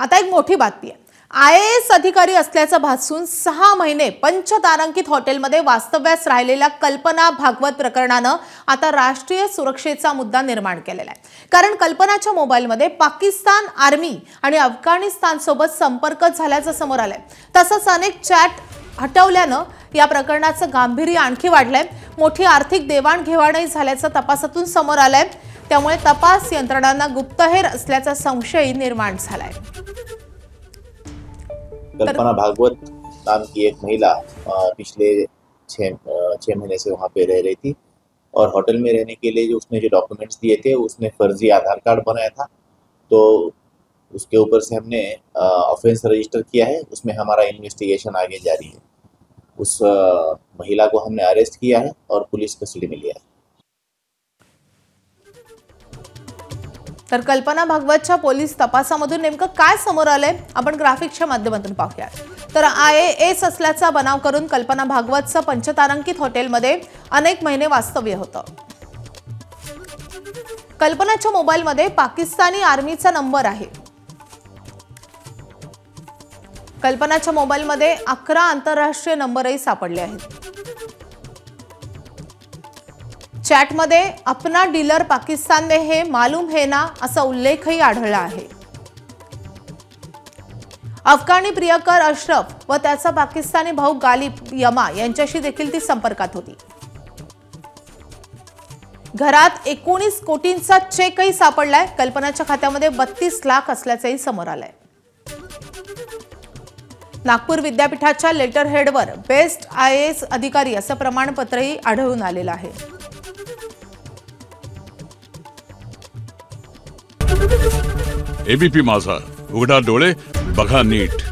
आता एक मोठी बातमी आहे। IAS अधिकारी असल्याचं भासून 6 महिने पंचतारांकित हॉटेलमध्ये वास्तव्यास राहिलेल्या कल्पना भागवत प्रकरणानं आता राष्ट्रीय सुरक्षेचा मुद्दा निर्माण केलेला आहे। कारण कल्पनाच्या मोबाईलमध्ये पाकिस्तान आर्मी आणि अफगाणिस्तान सोबत संपर्क झाल्याचं समोर आलंय। तसंच अनेक चॅट हटवल्यानं या प्रकरणाचं गांभीर्य आणखी वाढलंय। मोठी आर्थिक देवाणघेवाणही झाल्याचं तपासातून समोर आलंय। त्यामुळे तपास यंत्रणांना गुप्तहेर असल्याचा संशय निर्माण झालाय। कल्पना भागवत नाम की एक महिला पिछले 6 महीने से वहाँ पे रह रही थी और होटल में रहने के लिए जो उसने डॉक्यूमेंट्स दिए थे उसने फर्जी आधार कार्ड बनाया था। तो उसके ऊपर से हमने ऑफेंस रजिस्टर किया है। उसमें हमारा इन्वेस्टिगेशन आगे जारी है। उस महिला को हमने अरेस्ट किया है और पुलिस कस्टडी में लिया है। तर कल्पना भागवतच्या पोलीस तपासामधून नेमकं काय समोर आलंय आपण ग्राफिक्सच्या माध्यमातून पाहूया। तर IAS असल्याचा बनाव करून कल्पना भागवतचं पंचतारांकित हॉटेलमध्ये अनेक महिने वास्तव्य होतं। कल्पनाच्या मोबाईलमध्ये पाकिस्तानी आर्मीचा नंबर आहे। कल्पनाच्या मोबाईलमध्ये 11 आंतरराष्ट्रीय नंबरही सापडले आहेत। चॅट मध्ये अपना डीलर पाकिस्तान में है मालूम है ना असा उल्लेखही आढळला आहे। अफगाणी प्रियकर अशरफ व त्याचा पाकिस्तानी भाऊ गालिब यमा यांच्याशी देखील ती संपर्कात होती। घरात 19 कोटींचा चेकही सापडलाय। कल्पनाच्या खात्यामध्ये 32 लाख असल्याचंही समोर आलंय। नागपूर विद्यापीठाच्या लेटर हेडवर बेस्ट IAS अधिकारी असं प्रमाणपत्रही आढळून आलेलं आहे। ABP माझा, उघडा डोळे बघा नीट।